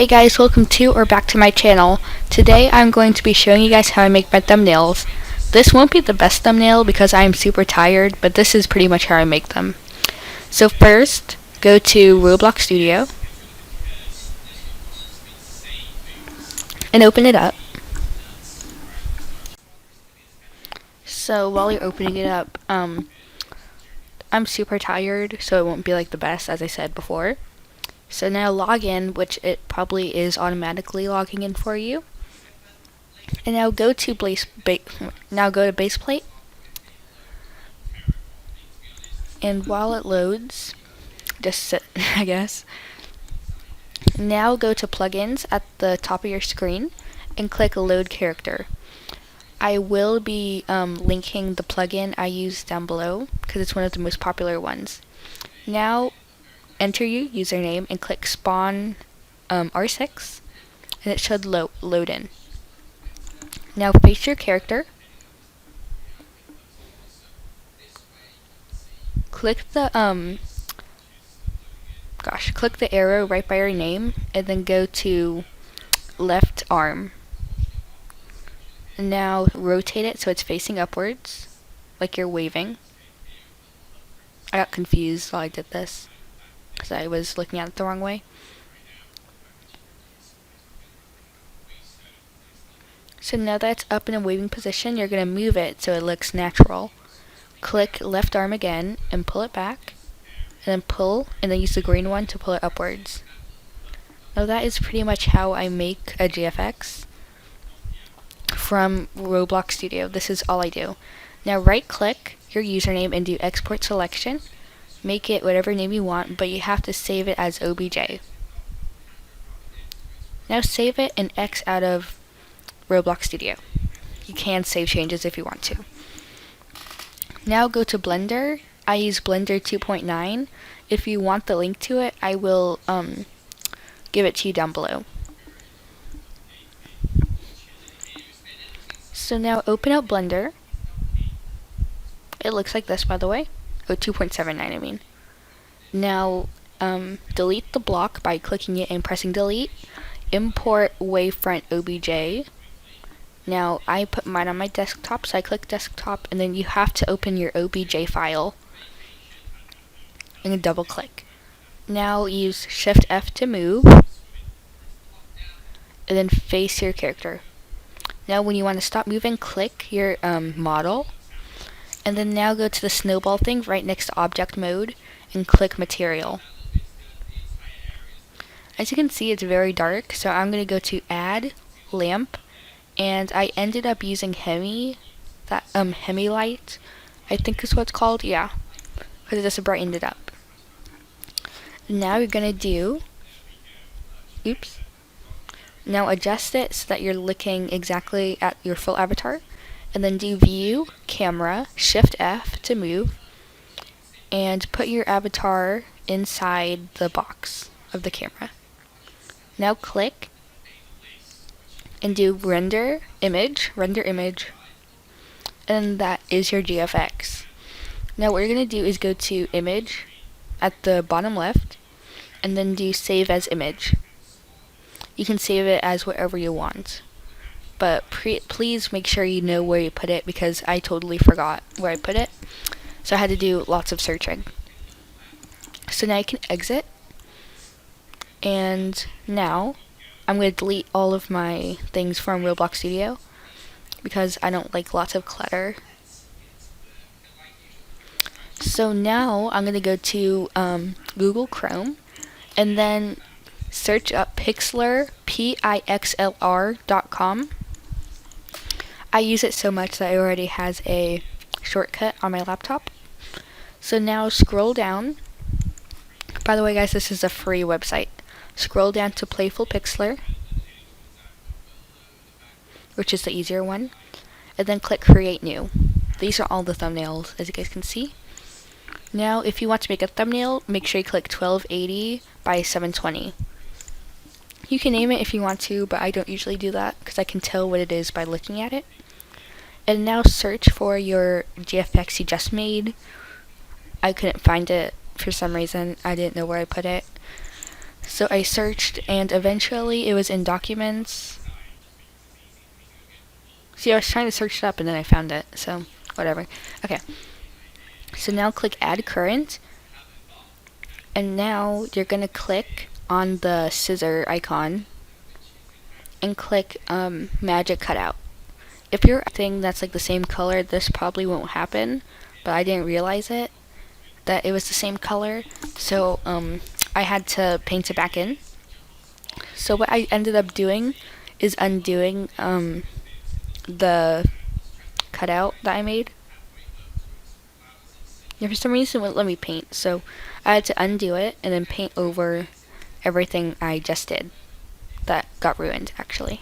Hey guys, welcome to or back to my channel. Today I'm going to be showing you guys how I make my thumbnails. This won't be the best thumbnail because I am super tired, but this is pretty much how I make them. So first, go to Roblox Studio and open it up. So while you're opening it up, I'm super tired, so it won't be like the best as I said before. So now log in, which it probably is automatically logging in for you. And now go to baseplate. And while it loads, just sit, I guess. Now go to plugins at the top of your screen and click load character. I will be linking the plugin I use down below because it's one of the most popular ones. Now enter your username and click spawn R6 and it should load in. Now face your character. Click the click the arrow right by your name and then go to left arm. And now rotate it so it's facing upwards like you're waving. I got confused while I did this because I was looking at it the wrong way. So now that it's up in a waving position, you're going to move it so it looks natural. Click left arm again and pull it back, and then pull, and then use the green one to pull it upwards. Now that is pretty much how I make a GFX from Roblox Studio. This is all I do. Now right click your username and do export selection. Make it whatever name you want, but you have to save it as OBJ. Now save it and X out of Roblox Studio. You can save changes if you want to. Now go to Blender. I use Blender 2.9. If you want the link to it, I will give it to you down below. So now open up Blender. It looks like this, by the way. Oh, 2.79 I mean. Now delete the block by clicking it and pressing delete. Import wavefront OBJ. Now I put mine on my desktop, so I click desktop and then you have to open your OBJ file and double click. Now use Shift F to move and then face your character. Now when you want to stop moving, click your model and then now go to the snowball thing right next to object mode and click material. As you can see, it's very dark, so I'm going to go to add lamp, and I ended up using Hemi light, I think is what it's called, yeah, because it just brightened it up. Now you're going to do, now adjust it so that you're looking exactly at your full avatar, and then do view, camera, Shift F to move, and put your avatar inside the box of the camera. Now click and do render image, and that is your GFX. Now what you're going to do is go to image at the bottom left and then do save as image. You can save it as whatever you want, but please make sure you know where you put it because I totally forgot where I put it, so I had to do lots of searching. So now you can exit, and now I'm going to delete all of my things from Roblox Studio because I don't like lots of clutter. So now I'm going to go to Google Chrome and then search up Pixlr, Pixlr.com. I use it so much that it already has a shortcut on my laptop. So now scroll down. By the way guys, this is a free website. Scroll down to Playful Pixlr, which is the easier one, and then click Create New. These are all the thumbnails, as you guys can see. Now, if you want to make a thumbnail, make sure you click 1280 by 720. You can name it if you want to, but I don't usually do that because I can tell what it is by looking at it. And now search for your GFX you just made. I couldn't find it for some reason. I didn't know where I put it. So I searched, and eventually it was in Documents. See, I was trying to search it up, and then I found it, so whatever. Okay, so now click Add Current, and now you're going to click on the scissor icon, and click Magic Cutout. If you're thing that's like the same color, this probably won't happen, but I didn't realize that it was the same color, so I had to paint it back in. So what I ended up doing is undoing the cutout that I made. Yeah, for some reason it wouldn't let me paint, so I had to undo it and then paint over everything I just did that got ruined, actually.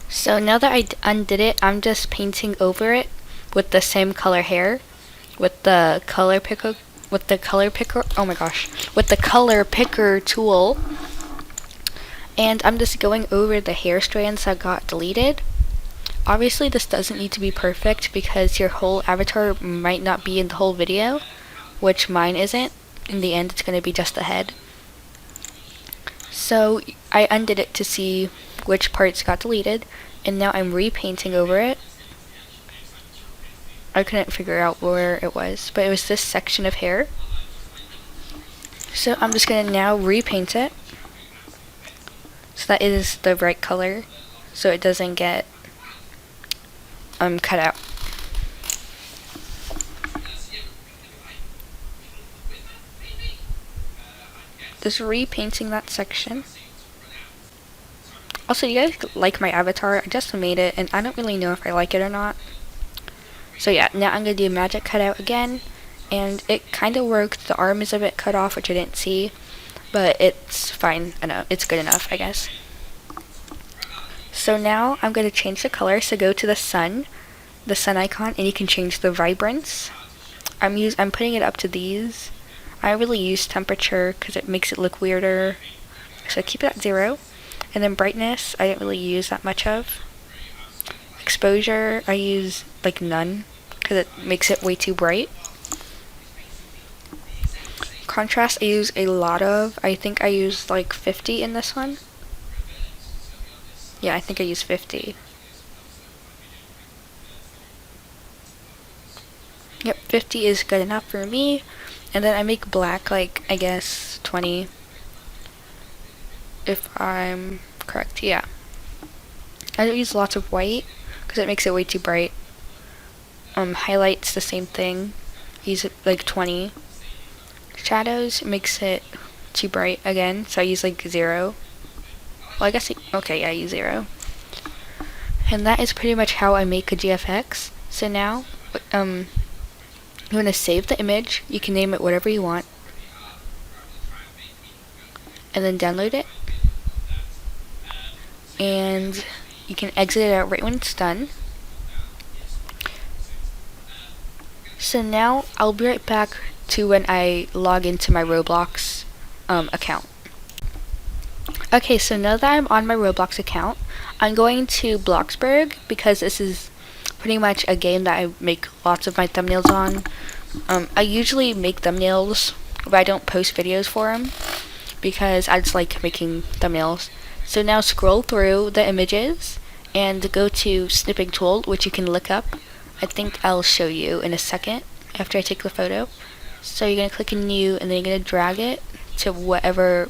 So now that I undid it, I'm just painting over it with the same color hair, with the color picker, oh my gosh, with the color picker tool. And I'm just going over the hair strands that got deleted. Obviously this doesn't need to be perfect because your whole avatar might not be in the whole video, which mine isn't. In the end, it's going to be just the head. So I undid it to see which parts got deleted, and now I'm repainting over it. I couldn't figure out where it was, but it was this section of hair. So I'm just going to now repaint it so that it is the right color, so it doesn't get cut out. Just repainting that section. Also, you guys like my avatar? I just made it, and I don't really know if I like it or not. So yeah, now I'm going to do Magic Cutout again, and it kind of worked. The arm is a bit cut off, which I didn't see, but it's fine. I know, it's good enough, I guess. So now I'm going to change the color, so go to the sun icon, and you can change the vibrance. I'm putting it up to these. I really use temperature because it makes it look weirder. So keep it at 0. And then brightness, I didn't really use that much of. Exposure, I use like none because it makes it way too bright. Contrast, I use a lot of. I think I used like 50 in this one. Yeah, I think I used 50. Yep, 50 is good enough for me. And then I make black like, I guess, 20. If I'm correct, yeah. I don't use lots of white because it makes it way too bright. Highlights, the same thing. Use it like 20. Shadows makes it too bright again, so I use like 0. Well, I guess, okay, yeah, I use 0. And that is pretty much how I make a GFX. So now, you want to save the image. You can name it whatever you want. And then download it. And you can exit it out right when it's done. So now I'll be right back to when I log into my Roblox account. Okay, so now that I'm on my Roblox account, I'm going to Bloxburg because this is pretty much a game that I make lots of my thumbnails on. I usually make thumbnails, but I don't post videos for them because I just like making thumbnails. So now scroll through the images and go to snipping tool, which you can look up. I think I'll show you in a second after I take the photo. So you're going to click in new, and then you're going to drag it to whatever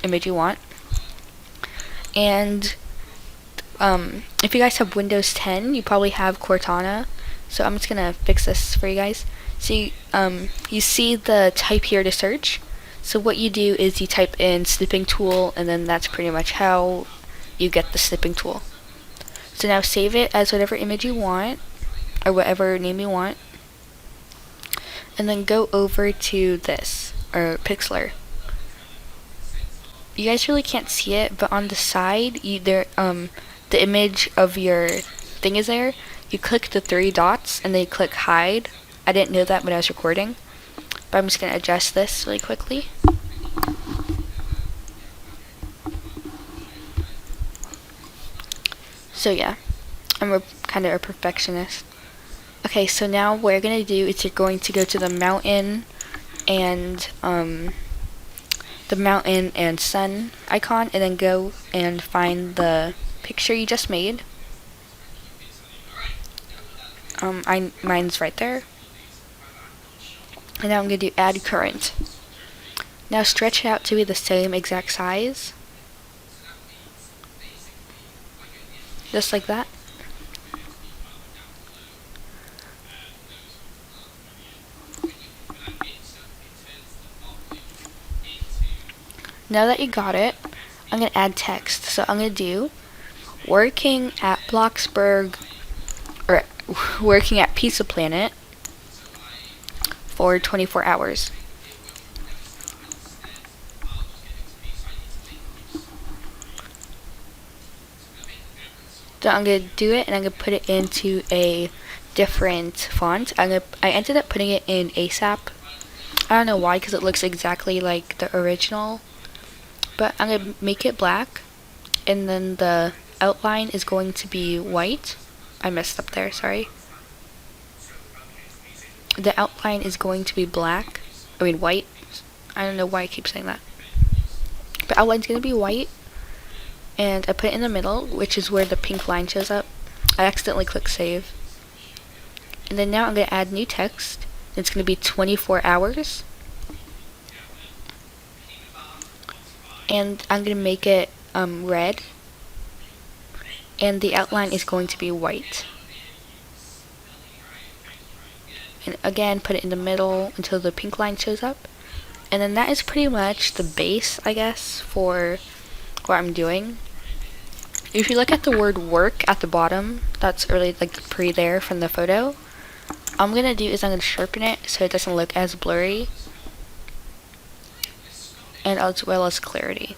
image you want. And if you guys have Windows 10, you probably have Cortana. So I'm just going to fix this for you guys. So you see the type here to search. So what you do is you type in snipping tool, and then that's pretty much how you get the snipping tool. So now save it as whatever image you want, or whatever name you want. And then go over to this, or Pixlr. You guys really can't see it, but on the side, the image of your thing is there. You click the 3 dots, and then you click hide. I didn't know that when I was recording, but I'm just going to adjust this really quickly. So yeah, I'm kind of a perfectionist. Okay, so now what you're gonna do is you're going to go to the mountain and sun icon, and then go and find the picture you just made. Mine's right there. And now I'm gonna do add current. Now stretch it out to be the same exact size. Just like that. Now that you got it, I'm going to add text. So I'm going to do working at Bloxburg, or working at Pizza Planet for 24 hours. So I'm going to do it, and I'm going to put it into a different font. I ended up putting it in ASAP. I don't know why, because it looks exactly like the original. But I'm going to make it black, and then the outline is going to be white. I messed up there, sorry. The outline is going to be white. I don't know why I keep saying that. But outline's going to be white, and I put it in the middle, which is where the pink line shows up. I accidentally clicked save. And then now I'm going to add new text. It's going to be 24 hours. And I'm going to make it red, and the outline is going to be white. And again, put it in the middle until the pink line shows up. And then that is pretty much the base, I guess, for what I'm doing. If you look at the word work at the bottom, that's really like pre there from the photo. I'm going to do is I'm going to sharpen it so it doesn't look as blurry, and as well as clarity.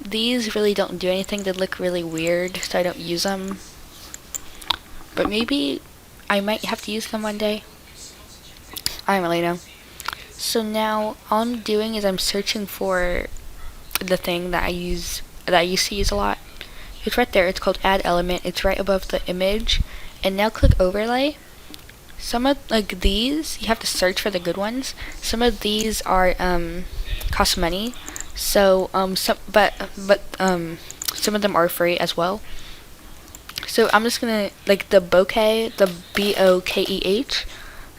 These really don't do anything. They look really weird, so I don't use them. But maybe I might have to use them one day. I don't really know. So now all I'm doing is I'm searching for the thing that I used to use a lot. It's right there. It's called add element. It's right above the image. And now click overlay. Some of these, you have to search for the good ones. Some of these are cost money. So some of them are free as well. So I'm just gonna the bokeh, the BOKEH.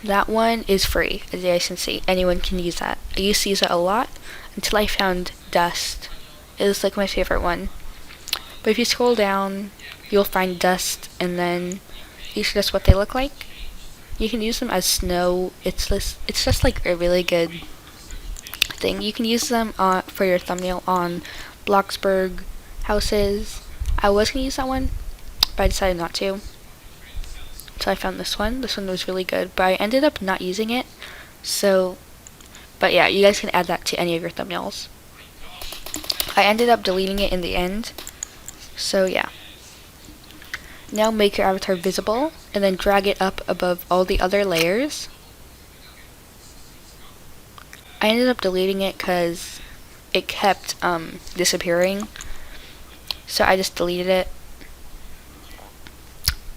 That one is free, as you guys can see. Anyone can use that. I used to use it a lot until I found dust. It was like my favorite one. But if you scroll down, you'll find dust, and then these are just what they look like. You can use them as snow. It's just like a really good thing. You can use them for your thumbnail on Bloxburg houses. I was gonna use that one, but I decided not to. So I found this one. This one was really good, but I ended up not using it. So, but yeah, you guys can add that to any of your thumbnails. I ended up deleting it in the end. So yeah. Now make your avatar visible, and then drag it up above all the other layers. I ended up deleting it because it kept disappearing. So I just deleted it,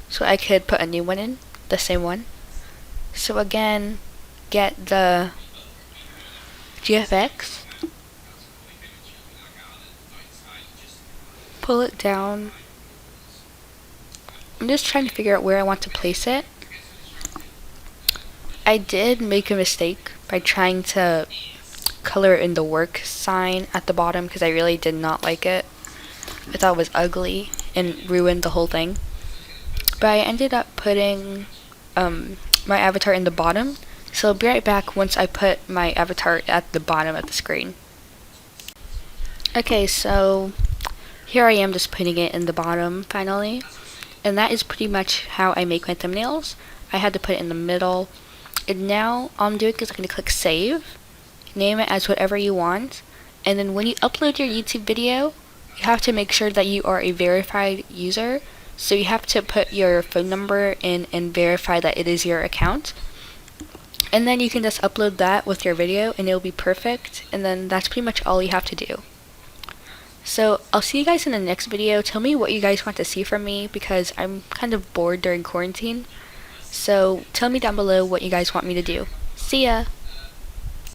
so I could put a new one in, the same one. So again, get the GFX, pull it down. I'm just trying to figure out where I want to place it. I did make a mistake by trying to color in the work sign at the bottom, because I really did not like it. I thought it was ugly and ruined the whole thing. But I ended up putting my avatar in the bottom. So I'll be right back once I put my avatar at the bottom of the screen. Okay, so here I am just putting it in the bottom finally. And that is pretty much how I make my thumbnails. I had to put it in the middle. And now all I'm doing is I'm going to click save. Name it as whatever you want. And then when you upload your YouTube video, you have to make sure that you are a verified user. So you have to put your phone number in and verify that it is your account. And then you can just upload that with your video and it'll be perfect. And then that's pretty much all you have to do. So I'll see you guys in the next video. Tell me what you guys want to see from me because I'm kind of bored during quarantine. So tell me down below what you guys want me to do. See ya!